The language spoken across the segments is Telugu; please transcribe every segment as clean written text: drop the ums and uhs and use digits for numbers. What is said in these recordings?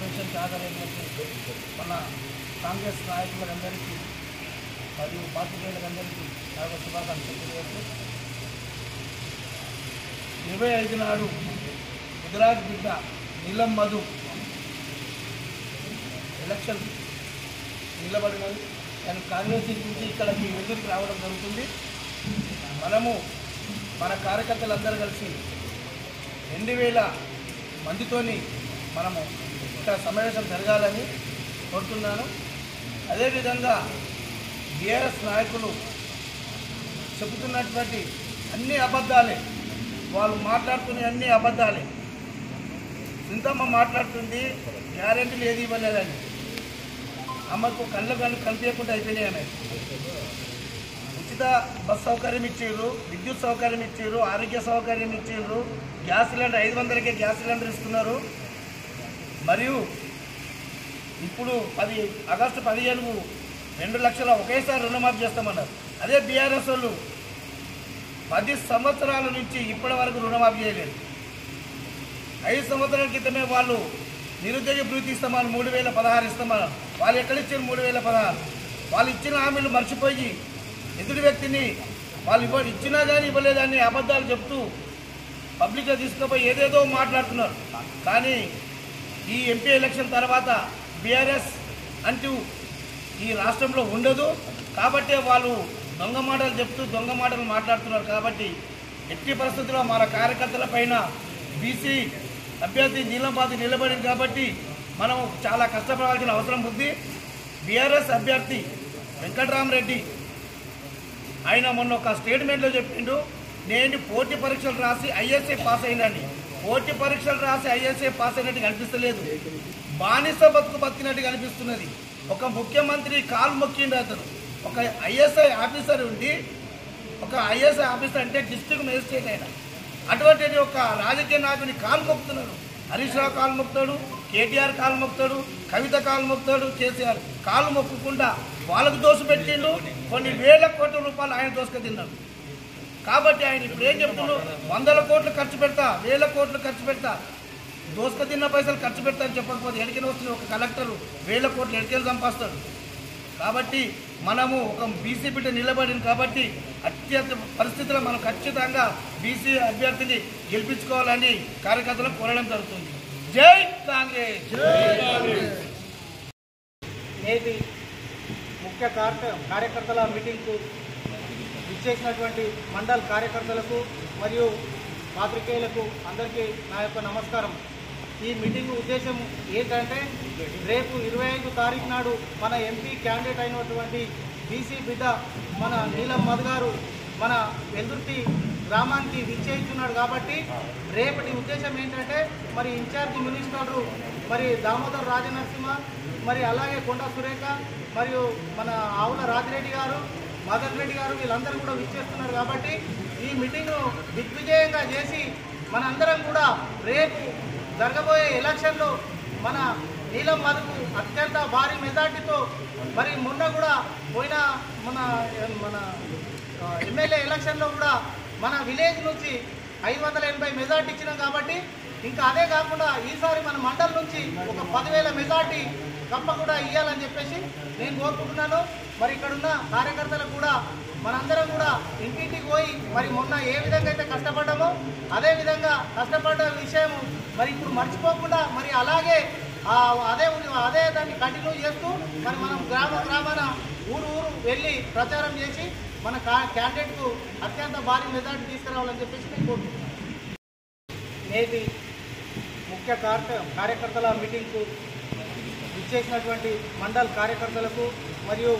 సమావేశానికి హాజరైనటువంటి మన కాంగ్రెస్ నాయకులందరికీ మరియు పార్టీలందరికీ నాకు శుభాకాంక్షలు తెలియజేస్తూ 25 నాడు గుజరాత్ బిడ్డ నీలం మధు ఎలక్షన్ నిలబడినది. నేను కాంగ్రెస్ నుంచి ఇక్కడ మీ ఎదురుకు రావడం జరుగుతుంది. మనము మన కార్యకర్తలందరూ కలిసి 2000 మందితోని మనము ఇక్కడ సమావేశం జరగాలని కోరుతున్నాను. అదేవిధంగా బీఆర్ఎస్ నాయకులు చెబుతున్నటువంటి అన్ని అబద్ధాలే, వాళ్ళు మాట్లాడుతున్న అన్ని అబద్ధాలే. సింతమ్మ మాట్లాడుతుంది గ్యారెంటీలు ఏది ఇవ్వలేదని, అమ్మకు కళ్ళు కనిపించకుండా అయిపోయినాయి. ఆమె ఉచిత బస్ సౌకర్యం ఇచ్చారు, విద్యుత్ సౌకర్యం ఇచ్చారు, ఆరోగ్య సౌకర్యం ఇచ్చారు, గ్యాస్ సిలిండర్ 500కే గ్యాస్ సిలిండర్ ఇస్తున్నారు. మరియు ఇప్పుడు ఆగస్టు 15 2 లక్షల ఒకేసారి రుణమాఫీ చేస్తామన్నారు. అదే బీఆర్ఎస్ వాళ్ళు 10 సంవత్సరాల నుంచి ఇప్పటి వరకు రుణమాఫీ చేయలేదు. 5 సంవత్సరాల క్రితమే వాళ్ళు నిరుద్యోగ భృతి ఇస్తామని 3016 ఇస్తామన్నారు. వాళ్ళు ఎక్కడిచ్చారు 3016? వాళ్ళు ఇచ్చిన హామీలు మర్చిపోయి ఎదుటి వ్యక్తిని వాళ్ళు ఇచ్చినా కానీ ఇవ్వలేదని అబద్ధాలు చెప్తూ పబ్లిక్లో తీసుకుపోయి ఏదేదో మాట్లాడుతున్నారు. కానీ ఈ ఎంపీ ఎలక్షన్ తర్వాత బీఆర్ఎస్ అంటూ ఈ రాష్ట్రంలో ఉండదు. కాబట్టే వాళ్ళు దొంగ మాటలు చెప్తూ దొంగ మాటలు మాట్లాడుతున్నారు. కాబట్టి ఎట్టి పరిస్థితుల్లో మన కార్యకర్తల పైన బీసీ అభ్యర్థి నీలం మధు నిలబడింది కాబట్టి మనం చాలా కష్టపడాల్సిన అవసరం ఉంది. బీఆర్ఎస్ అభ్యర్థి వెంకట్రామరెడ్డి ఆయన మొన్న ఒక స్టేట్మెంట్లో చెప్పిండు, నేను పోటీ పరీక్షలు రాసి ఐఎస్ఏ పాస్ అయినని. పోటీ పరీక్షలు రాసి ఐఎస్ఏ పాస్ అయినట్టు కనిపిస్తలేదు, బానిస బతుకు బతికినట్టు కనిపిస్తున్నది. ఒక ముఖ్యమంత్రి కాలు మొక్కిండు అతను. ఒక ఐఎస్ఐ ఆఫీసర్ ఉండి, ఒక ఐఎస్ఐ ఆఫీసర్ అంటే డిస్ట్రిక్ట్ మేజిస్ట్రేట్ అయినా అటువంటి ఒక రాజకీయ నాయకుని కాలు మొక్కుతున్నారు. హరీష్ రావు కాలు మొక్కుతాడు, కేటీఆర్ కాలు మొక్కుతాడు, కవిత కాలు మొక్కుతాడు, కేసీఆర్ కాలు మొక్కకుండా వాళ్ళకు దోష పెట్టిండు. కొన్ని వేల కోట్ల రూపాయలు ఆయన దోసుక తిన్నాడు. కాబట్టి ఆయన ఇప్పుడు ఏం చెప్తున్నాడు, 100 కోట్లు ఖర్చు పెడతా, 1000 కోట్లు ఖర్చు పెడతా, దోసుక తిన్న పైసలు ఖర్చు పెడతా అని చెప్పకపోతే ఎడికెళ్ళి వస్తుంది ఒక కలెక్టరు 1000 కోట్లు ఎడికెళ్ళి సంపాస్తాడు. కాబట్టి మనము ఒక బీసీ బిడ్డ నిలబడింది కాబట్టి అత్యంత పరిస్థితుల్లో మనం ఖచ్చితంగా బీసీ అభ్యర్థిని గెలిపించుకోవాలని కార్యకర్తలకు కోరడం జరుగుతుంది. జై కాంగ్రెస్. నేటి ముఖ్య కార్యకర్తల మీటింగ్కు ఇచ్చేసినటువంటి మండల్ కార్యకర్తలకు మరియు పాత్రికేయులకు అందరికీ నా యొక్క నమస్కారం. ఈ మీటింగ్ ఉద్దేశం ఏంటంటే, రేపు 25 తారీఖు నాడు మన ఎంపీ క్యాండిడేట్ అయినటువంటి బీసీ బిడ్డ మన నీలం మధు గారు మన వెల్దుర్తి గ్రామానికి విచ్చేస్తున్నాడు. కాబట్టి రేపటి ఉద్దేశం ఏంటంటే, మరి ఇన్ఛార్జి మినిస్టర్లు మరి దామోదర్ రాజనరసింహ, మరి అలాగే కొండా సురేఖ, మరియు మన ఆవుల రాజిరెడ్డి గారు, మదన్ రెడ్డి గారు వీళ్ళందరూ కూడా విచ్చేస్తున్నారు. కాబట్టి ఈ మీటింగ్ దిగ్విజయంగా చేసి మనందరం కూడా రేపు జరగబోయే ఎలక్షన్లో మన నీలం మధుకు అత్యంత భారీ మెజార్టీతో, మరి మొన్న కూడా పోయిన మన ఎమ్మెల్యే ఎలక్షన్లో కూడా మన విలేజ్ నుంచి 580 మెజార్టీ ఇచ్చినాం. కాబట్టి ఇంకా అదే కాకుండా ఈసారి మన మండల్ నుంచి ఒక 10,000 మెజార్టీ తప్పకుండా ఇవ్వాలని చెప్పేసి నేను కోరుకుంటున్నాను. మరి ఇక్కడున్న కార్యకర్తలకు కూడా మనందరం కూడా ఇంటింటికి పోయి మరి మొన్న ఏ విధంగా అయితే కష్టపడ్డామో అదేవిధంగా కష్టపడ్డ విషయం మరి ఇప్పుడు మర్చిపోకుండా మరి అలాగే అదే దాన్ని కంటిన్యూ చేస్తూ మరి మనం గ్రామాన ఊరు వెళ్ళి ప్రచారం చేసి మన క్యాండిడేట్కు అత్యంత భారీ మెజార్టీ తీసుకురావాలని చెప్పేసి నేను కోరుకుంటున్నాను. నేటి ముఖ్య కార్యకర్తల మీటింగ్కు ఇచ్చేసినటువంటి మండల్ కార్యకర్తలకు మరియు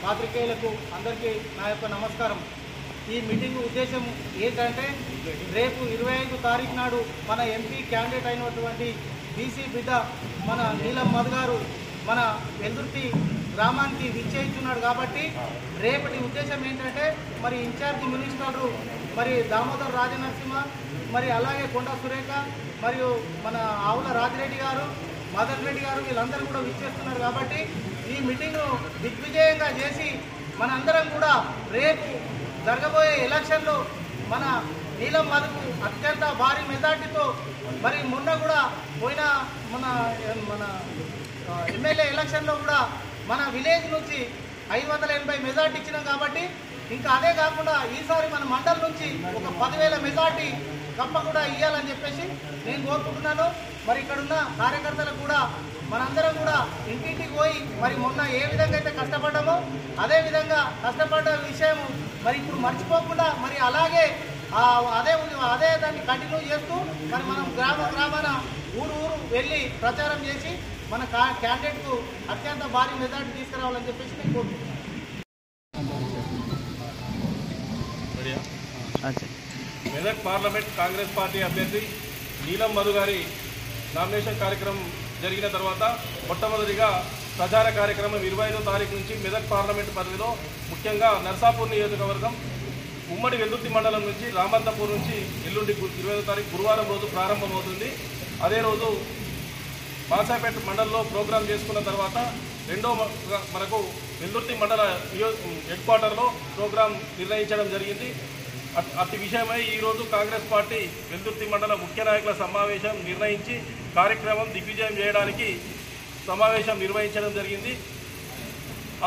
పాత్రికేయులకు అందరికీ నా యొక్క నమస్కారం. ఈ మీటింగ్ ఉద్దేశం ఏంటంటే, రేపు 25 తారీఖు నాడు మన ఎంపీ క్యాండిడేట్ అయినటువంటి బీసీ బిడ్డ మన నీలం మధు గారు మన వెల్దుర్తి గ్రామానికి విచ్చేస్తున్నాడు. కాబట్టి రేపటి ఉద్దేశం ఏంటంటే, మరి ఇన్ఛార్జి మినిస్టర్లు మరి దామోదర్ రాజనరసింహ, మరి అలాగే కొండా సురేఖ, మరియు మన ఆవుల రాజిరెడ్డి గారు, మదన్ రెడ్డి గారు వీళ్ళందరూ కూడా విచ్చేస్తున్నారు. కాబట్టి ఈ మీటింగ్ దిగ్విజయంగా చేసి మనందరం కూడా రేపు జరగబోయే ఎలక్షన్లో మన నీలం మధుకు అత్యంత భారీ మెజార్టీతో, మరి మొన్న కూడా పోయిన మన ఎమ్మెల్యే ఎలక్షన్లో కూడా మన విలేజ్ నుంచి 580 మెజార్టీ ఇచ్చినాం కాబట్టి ఇంకా అదే కాకుండా ఈసారి మన మండల్ నుంచి ఒక 10,000 మెజార్టీ తప్పకుండా ఇవ్వాలని చెప్పేసి నేను కోరుకుంటున్నాను. మరి ఇక్కడున్న కార్యకర్తలకు కూడా మనందరం కూడా ఇంటింటికి పోయి మరి మొన్న ఏ విధంగా అయితే కష్టపడ్డామో అదే విధంగా కష్టపడ్డ విషయం మరి ఇప్పుడు మర్చిపోకుండా మరి అలాగే అదే దాన్ని కంటిన్యూ చేస్తూ మరి మనం గ్రామాన ఊరు వెళ్ళి ప్రచారం చేసి మన క్యాండిడేట్కు అత్యంత భారీ మెజార్టీ తీసుకురావాలని చెప్పేసి నేను కోరుకుంటున్నాను. మెదక్ పార్లమెంట్ కాంగ్రెస్ పార్టీ అభ్యర్థి నీలం మధు గారి నామినేషన్ కార్యక్రమం జరిగిన తర్వాత మొట్టమొదటిగా ప్రచార కార్యక్రమం 25వ తారీఖు నుంచి మెదక్ పార్లమెంట్ పరిధిలో ముఖ్యంగా నర్సాపూర్ నియోజకవర్గం ఉమ్మడి వెల్దుర్తి మండలం నుంచి రామంతపూర్ నుంచి ఎల్లుండి 20వ తారీఖు గురువారం రోజు ప్రారంభమవుతుంది. అదే రోజు బాసాపేట మండలంలో ప్రోగ్రాం చేసుకున్న తర్వాత రెండో మనకు వెల్దుర్తి మండల హెడ్ క్వార్టర్లో ప్రోగ్రాం నిర్ణయించడం జరిగింది. అట్టి విషయమై ఈరోజు కాంగ్రెస్ పార్టీ వెల్దుర్తి మండల ముఖ్య నాయకుల సమావేశం నిర్ణయించి కార్యక్రమం దిగ్విజయం చేయడానికి సమావేశం నిర్వహించడం జరిగింది.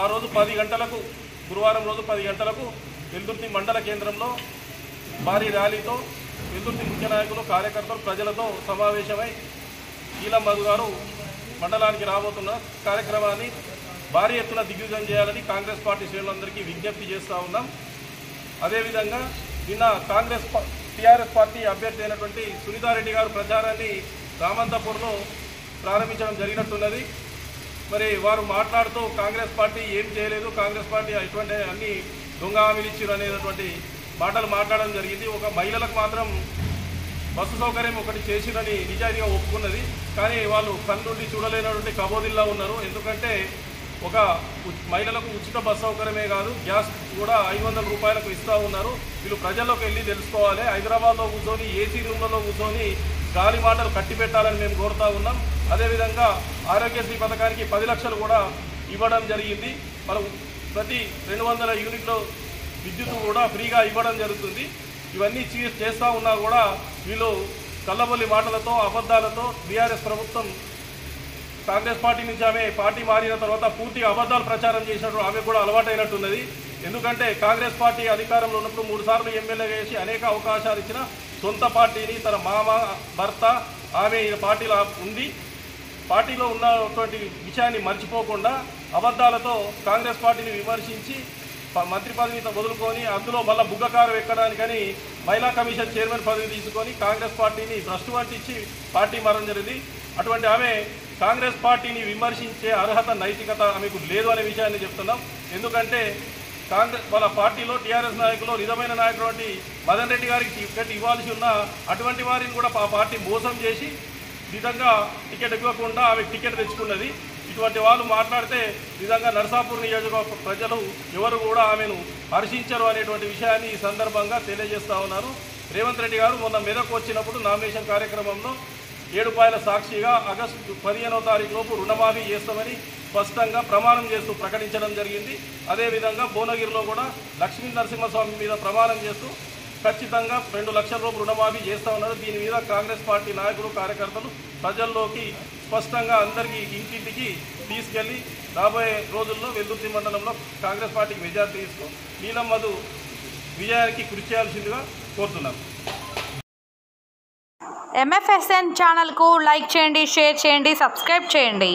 ఆ రోజు 10 గంటలకు గురువారం రోజు 10 గంటలకు వెల్దుర్తి మండల కేంద్రంలో భారీ ర్యాలీతో వెల్దుర్తి ముఖ్య నాయకులు కార్యకర్తలు ప్రజలతో సమావేశమై నీలం మధు గారు మండలానికి రాబోతున్న కార్యక్రమాన్ని భారీ ఎత్తున దిగ్విజయం చేయాలని కాంగ్రెస్ పార్టీ శ్రేణులందరికీ విజ్ఞప్తి చేస్తూ ఉన్నాం. అదేవిధంగా నిన్న టీఆర్ఎస్ పార్టీ అభ్యర్థి అయినటువంటి సునీతారెడ్డి గారు ప్రచారాన్ని రామంతపూర్లో ప్రారంభించడం జరిగినట్టున్నది. మరి వారు మాట్లాడుతూ కాంగ్రెస్ పార్టీ ఏం చేయలేదు, కాంగ్రెస్ పార్టీ ఇటువంటి అన్ని దొంగ హామీలు ఇచ్చారు అనేటువంటి మాటలు మాట్లాడడం జరిగింది. ఒక మహిళలకు మాత్రం బస్సు సౌకర్యం ఒకటి చేసిరని నిజాయితీగా ఒప్పుకున్నది. కానీ వాళ్ళు కన్నుండి చూడలేనటువంటి కబోదిల్లా ఉన్నారు. ఎందుకంటే ఒక మహిళలకు ఉచిత బస్సు సౌకర్యమే కాదు, గ్యాస్ కూడా 500 రూపాయలకు ఇస్తూ ఉన్నారు. వీళ్ళు ప్రజల్లోకి వెళ్ళి తెలుసుకోవాలి. హైదరాబాద్లో కూర్చొని ఏసీ రూమ్లలో కూర్చొని గాలి మాటలు కట్టి పెట్టాలని మేము కోరుతూ ఉన్నాం. అదేవిధంగా ఆరోగ్యశ్రీ పథకానికి 10 లక్షలు కూడా ఇవ్వడం జరిగింది. మనం ప్రతి 200 యూనిట్లు విద్యుత్ కూడా ఫ్రీగా ఇవ్వడం జరుగుతుంది. ఇవన్నీ చేస్తూ ఉన్నా కూడా వీళ్ళు కల్లబొల్లి మాటలతో అబద్ధాలతో బీఆర్ఎస్ ప్రభుత్వం కాంగ్రెస్ పార్టీ నుంచి ఆమె పార్టీ మారిన తర్వాత పూర్తిగా అబద్ధాలు ప్రచారం చేసినట్టు ఆమె కూడా అలవాటైనట్టున్నది. ఎందుకంటే కాంగ్రెస్ పార్టీ అధికారంలో ఉన్నప్పుడు 3 సార్లు ఎమ్మెల్యే చేసి అనేక అవకాశాలు ఇచ్చిన సొంత పార్టీని తన మామ భర్త ఆమె పార్టీలో ఉంది. పార్టీలో ఉన్నటువంటి విషయాన్ని మర్చిపోకుండా అబద్ధాలతో కాంగ్రెస్ పార్టీని విమర్శించి మంత్రి పదవిని వదులుకొని అందులో మళ్ళీ బుగ్గకారు ఎక్కడానికని మహిళా కమిషన్ చైర్మన్ పదవి తీసుకొని కాంగ్రెస్ పార్టీని భ్రష్టు పట్టించి పార్టీ మారడం జరిగింది. అటువంటి ఆమె కాంగ్రెస్ పార్టీని విమర్శించే అర్హత నైతికత ఆమెకు లేదు అనే విషయాన్ని చెప్తున్నాం. ఎందుకంటే వాళ్ళ పార్టీలో టీఆర్ఎస్ నాయకులు నిజమైన నాయకుడు మదన్ రెడ్డి గారికి టికెట్ ఇవ్వాల్సి ఉన్న అటువంటి వారిని కూడా ఆ పార్టీ మోసం చేసి నిజంగా టికెట్ ఇవ్వకుండా ఆమె టికెట్ తెచ్చుకున్నది. ఇటువంటి వాళ్ళు మాట్లాడితే నిజంగా నర్సాపూర్ నియోజకవర్గ ప్రజలు ఎవరు కూడా ఆమెను హర్షించరు అనేటువంటి విషయాన్ని ఈ సందర్భంగా తెలియజేస్తూ ఉన్నారు. రేవంత్ రెడ్డి గారు మొన్న మెదక్ వచ్చినప్పుడు నామినేషన్ కార్యక్రమంలో 7 రూపాయల సాక్షిగా ఆగస్టు 15వ తారీఖు లోపు రుణమాఫీ చేస్తామని స్పష్టంగా ప్రమాణం చేస్తూ ప్రకటించడం జరిగింది. అదేవిధంగా భువనగిరిలో కూడా లక్ష్మీ నరసింహస్వామి మీద ప్రమాణం చేస్తూ ఖచ్చితంగా 2 లక్షల రూపాయలు రుణమాఫీ చేస్తూ ఉన్నారు. దీని మీద కాంగ్రెస్ పార్టీ నాయకులు కార్యకర్తలు ప్రజల్లోకి స్పష్టంగా అందరికీ ఇంటింటికి తీసుకెళ్లి రాబోయే రోజుల్లో వెల్దుర్తి మండలంలో కాంగ్రెస్ పార్టీకి మెజార్టీ ఇస్తూ నీలం మధు విజయానికి కృషి చేయాల్సిందిగా కోరుతున్నాను. MFSN ఛానల్కు లైక్ చేయండి, షేర్ చేయండి, సబ్స్క్రైబ్ చేయండి.